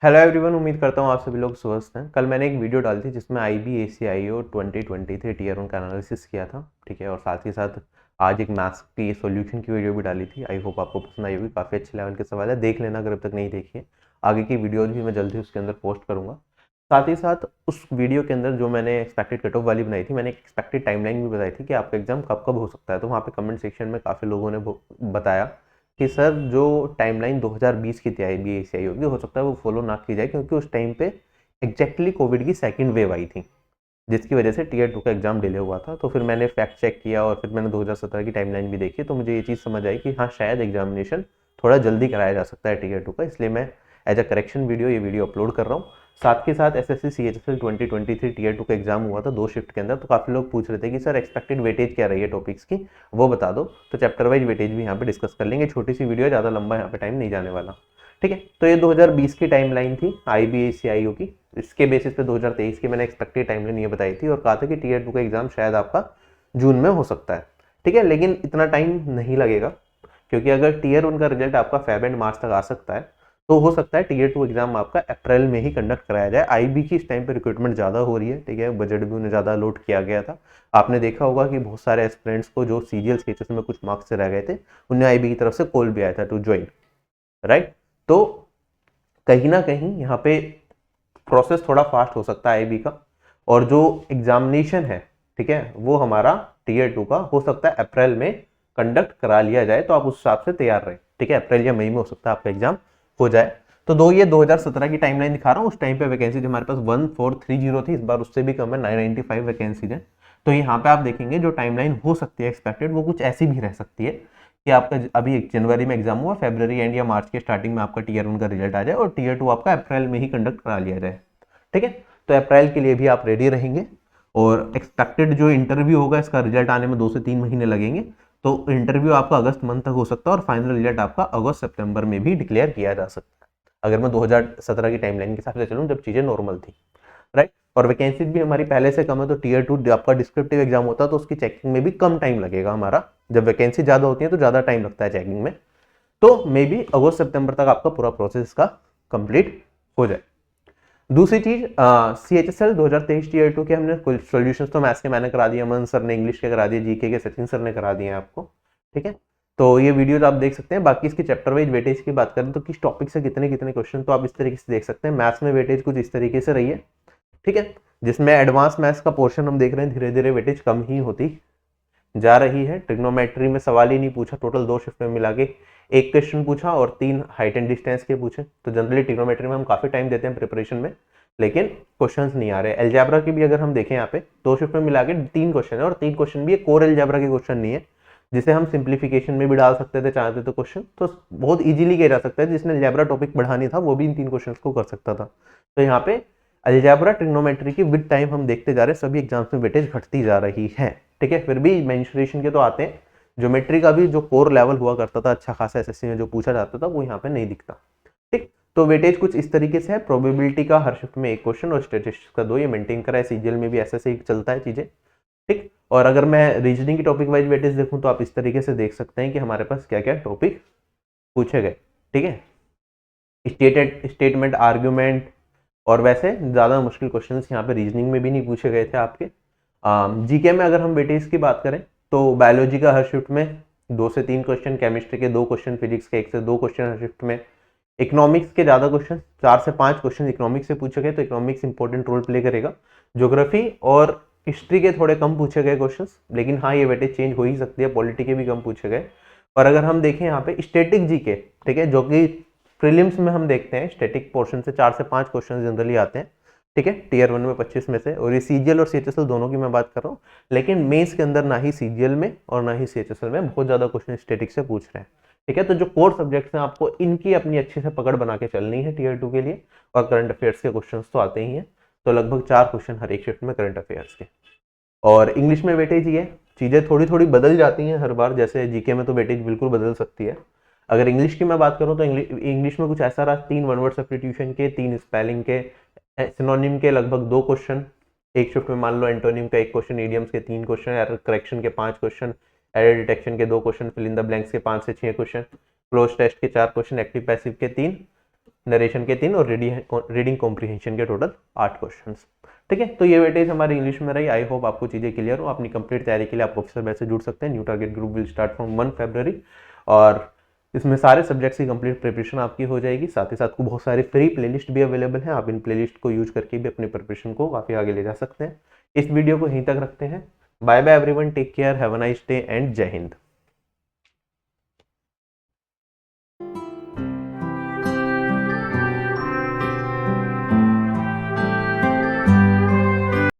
Hello everyone, उम्मीद करता हूँ आप सभी लोग स्वस्थ हैं। कल मैंने एक वीडियो डाली थी जिसमें IBACIO 2023 टीयर 1 का एनालिसिस किया था, ठीक है। और साथ ही साथ आज एक मैथ्स की सॉल्यूशन की वीडियो भी डाली थी। आई होप आपको पसंद आई होगी। काफ़ी अच्छे लेवल के सवाल है, देख लेना अगर अब तक नहीं देखी है। आगे की वीडियोज भी मैं जल्दी उसके अंदर पोस्ट करूँगा। साथ ही साथ उस वीडियो के अंदर जो मैंने एक्सपेक्टेड कट ऑफ वाली बनाई थी, मैंने एक एक्सपेक्टेड टाइमलाइन भी बताई थी कि आपका एग्जाम कब कब हो सकता है। तो वहाँ पे कमेंट सेक्शन में काफ़ी लोगों ने बताया कि सर जो टाइमलाइन 2020 की थी IBACIO होगी, हो सकता है वो फॉलो ना की जाए, क्योंकि उस टाइम पे एग्जैक्टली कोविड की सेकंड वेव आई थी, जिसकी वजह से टीयर 2 का एग्जाम डिले हुआ था। तो फिर मैंने फैक्ट चेक किया और फिर मैंने 2017 की टाइमलाइन भी देखी, तो मुझे ये चीज़ समझ आई कि हाँ, शायद एग्जामिनेशन थोड़ा जल्दी कराया जा सकता है टीयर 2 का। इसलिए मैं एज अ करेक्शन वीडियो ये वीडियो अपलोड कर रहा हूँ। साथ के साथ SSC CHSL 2023 टीयर 2 का एग्जाम हुआ था 2 शिफ्ट के अंदर। तो काफ़ी लोग पूछ रहे थे कि सर एक्सपेक्टेड वेटेज क्या रही है टॉपिक्स की, वो बता दो। तो चैप्टर वाइज वेटेज भी यहाँ पे डिस्कस कर लेंगे। छोटी सी वीडियो है, ज़्यादा लंबा यहाँ पे टाइम नहीं जाने वाला, ठीक है। तो ये 2020 की टाइमलाइन थी IBACIO की। इसके बेसिस पे 2023 की मैंने एक्सपेक्टेड टाइमलाइन ये बताई थी और कहा था कि टीयर 2 का एग्जाम शायद आपका जून में हो सकता है, ठीक है। लेकिन इतना टाइम नहीं लगेगा, क्योंकि अगर टीयर 1 का रिजल्ट आपका फेब एंड मार्च तक आ सकता है, तो हो सकता है टीयर 2 एग्जाम आपका अप्रैल में ही कंडक्ट कराया जाए। IB की इस टाइम पे रिक्रूटमेंट ज़्यादा हो रही है, ठीक है। बजट भी उन्हें ज़्यादा अलॉट किया गया था। आपने देखा होगा कि बहुत सारे एस्पिरेंट्स को जो CGL स्केचेस में कुछ मार्क्स से रह गए थे, उन्हें IB की तरफ से कॉल भी आया था टू ज्वाइन, राइट। तो कहीं ना कहीं यहाँ पे प्रोसेस थोड़ा फास्ट हो सकता है IB का। और जो एग्जामिनेशन है, ठीक है, वो हमारा टीयर 2 का हो सकता है अप्रैल में कंडक्ट करा लिया जाए। तो आप उस हिसाब से तैयार रहें, ठीक है। अप्रैल या मई में हो सकता है आपका एग्जाम हो जाए। तो ये 2017 की टाइमलाइन दिखा रहा हूँ। उस टाइम पे वैकेंसी हमारे पास 1430 थी, इस बार उससे भी कम है, 995 वैकेंसीज है। तो यहाँ पे आप देखेंगे जो टाइमलाइन हो सकती है एक्सपेक्टेड, वो कुछ ऐसी भी रह सकती है कि आपका अभी जनवरी में एग्जाम हुआ, फरवरी एंड या मार्च के स्टार्टिंग में आपका टीयर 1 का रिजल्ट आ जाए और टीयर 2 आपका अप्रैल में ही कंडक्ट करा लिया जाए, ठीक है। तो अप्रैल के लिए भी आप रेडी रहेंगे। और एक्सपेक्टेड जो इंटरव्यू होगा, इसका रिजल्ट आने में 2 से 3 महीने लगेंगे। तो इंटरव्यू आपका अगस्त मंथ तक हो सकता है और फाइनल रिजल्ट आपका अगस्त सितंबर में भी डिक्लेयर किया जा सकता है, अगर मैं 2017 की टाइमलाइन के हिसाब से चलूँ, जब चीज़ें नॉर्मल थी, राइट। और वैकेंसीज भी हमारी पहले से कम है, तो टीयर 2 आपका डिस्क्रिप्टिव एग्जाम होता है, तो उसकी चेकिंग में भी कम टाइम लगेगा हमारा। जब वैकेंसी ज़्यादा होती है तो ज़्यादा टाइम लगता है चेकिंग में। तो मे बी अगस्त सितंबर तक आपका पूरा प्रोसेस का कंप्लीट हो जाए। दूसरी चीज, CHSL 2023 टीयर 2 के हमने कुछ सॉल्यूशंस तो मैथ्स के मैंने करा दिए, अमन सर ने इंग्लिश के करा दिए, जीके के सचिन सर ने करा दिए आपको, ठीक है। तो ये वीडियोज आप देख सकते हैं। बाकी इसकी चैप्टर वाइज वेटेज की बात करें तो किस टॉपिक से कितने कितने क्वेश्चन, तो आप इस तरीके से देख सकते हैं। मैथ्स में वेटेज कुछ इस तरीके से रही है, ठीक है, जिसमें एडवांस मैथ्स का पोर्शन हम देख रहे हैं धीरे धीरे वेटेज कम ही होती जा रही है। ट्रिग्नोमेट्री में सवाल ही नहीं पूछा, टोटल 2 शिफ्ट में मिला के 1 क्वेश्चन पूछा और 3 हाइट एंड डिस्टेंस के पूछे। तो जनरली ट्रिग्नोमेट्री में हम काफी टाइम देते हैं प्रिपरेशन में, लेकिन क्वेश्चंस नहीं आ रहे। अलजेब्रा की भी अगर हम देखें, यहाँ पे 2 शिफ्ट में मिला के 3 क्वेश्चन है और 3 क्वेश्चन भी कोर अलजेब्रा के क्वेश्चन नहीं है, जिसे हम सिंप्लीफिकेशन में भी डाल सकते थे चाहते तो क्वेश्चन, तो बहुत इजीली किया जा सकता है। जिसने अलजेब्रा टॉपिक बढ़ानी था वो भी इन 3 क्वेश्चन को कर सकता था। तो यहाँ पे अलजेब्रा ट्रिग्नोमेट्री की विद टाइम हम देखते जा रहे हैं, सभी एग्जाम्स में वेटेज घटती जा रही है, ठीक है। फिर भी मेंसुरेशन के तो आते हैं। ज्योमेट्री का भी जो कोर लेवल हुआ करता था अच्छा खासा SSC में जो पूछा जाता था, वो यहाँ पे नहीं दिखता, ठीक। तो वेटेज कुछ इस तरीके से है। प्रोबेबिलिटी का हर शिफ्ट में 1 क्वेश्चन और स्टेटिस्टिक्स का 2, ये मेंटेन करा है। CGL में भी ऐसे ही चलता है चीजें, ठीक। और अगर मैं रीजनिंग की टॉपिक वाइज वेटेज देखूं, तो आप इस तरीके से देख सकते हैं कि हमारे पास क्या क्या टॉपिक पूछे गए, ठीक है। स्टेटमेंट, आर्ग्यूमेंट, और वैसे ज़्यादा मुश्किल क्वेश्चंस यहाँ पे रीजनिंग में भी नहीं पूछे गए थे आपके। जीके में अगर हम वेटेज की बात करें, तो बायोलॉजी का हर शिफ्ट में 2 से 3 क्वेश्चन, केमिस्ट्री के 2 क्वेश्चन, फिजिक्स के 1 से 2 क्वेश्चन हर शिफ्ट में। इकोनॉमिक्स के ज़्यादा क्वेश्चन, 4 से 5 क्वेश्चन इकोनॉमिक्स से पूछे गए, तो इकोनॉमिक्स इंपॉर्टेंट रोल प्ले करेगा। ज्योग्राफी और हिस्ट्री के थोड़े कम पूछे गए क्वेश्चन, लेकिन हाँ, ये वेटेज चेंज हो ही सकती है। पॉलिटी के भी कम पूछे गए। और अगर हम देखें यहाँ पे स्टैटिक जीके, ठीक है, जो कि प्रीलिम्स में हम देखते हैं स्टैटिक पोर्शन से 4 से 5 क्वेश्चन जनरली आते हैं, ठीक है, टीयर 1 में 25 में से। और ये CGL और CHSL दोनों की मैं बात कर रहा हूँ, लेकिन मेंस के अंदर ना ही CGL में और ना ही CHSL में बहुत ज्यादा क्वेश्चन स्टैटिक से पूछ रहे हैं, ठीक है। तो जो कोर सब्जेक्ट्स हैं, आपको इनकी अपनी अच्छे से पकड़ बना के चलनी है टीयर 2 के लिए। और करंट अफेयर्स के क्वेश्चन तो आते ही हैं, तो लगभग 4 क्वेश्चन हर एक शिफ्ट में करंट अफेयर्स के। और इंग्लिश में वेटेज ये चीज़ें थोड़ी थोड़ी बदल जाती हैं हर बार, जैसे जीके में तो वेटेज बिल्कुल बदल सकती है। अगर इंग्लिश की मैं बात करूँ, तो इंग्लिश में कुछ ऐसा रहा, 3 वन वर्ड सब्स्टिट्यूशन के, 3 स्पेलिंग के, सिनोनिम के लगभग 2 क्वेश्चन एक शिफ्ट में। मान लो एंटोनिम का 1 क्वेश्चन, इडियम्स के 3 क्वेश्चन, एरर करेक्शन के 5 क्वेश्चन, एरर डिटेक्शन के 2 question, fill in the blanks के 5 से 6 क्वेश्चन, क्लोज टेस्ट के 4 क्वेश्चन, एक्टिव पैसिव के 3, नरेशन के 3 और रीडिंग कॉम्प्रिहेंशन के टोटल 8 क्वेश्चंस। ठीक है, तो ये वेटेज हमारी इंग्लिश में रही। आई होप आपको चीज़ें क्लियर हो। अपनी कंप्लीट तैयारी के लिए आप ऑफिसर बैच से जुड़ सकते हैं। New target group will start from 1 फरवरी और इसमें सारे सब्जेक्ट्स की कंप्लीट प्रिपरेशन आपकी हो जाएगी। साथ ही साथ को बहुत सारे फ्री प्लेलिस्ट भी अवेलेबल हैं। आप इन प्लेलिस्ट को यूज करके भी अपनी प्रिपरेशन को काफ़ी आगे ले जा सकते हैं। इस वीडियो को यहीं तक रखते हैं। Bye bye everyone, take care, have a nice day and जय हिंद।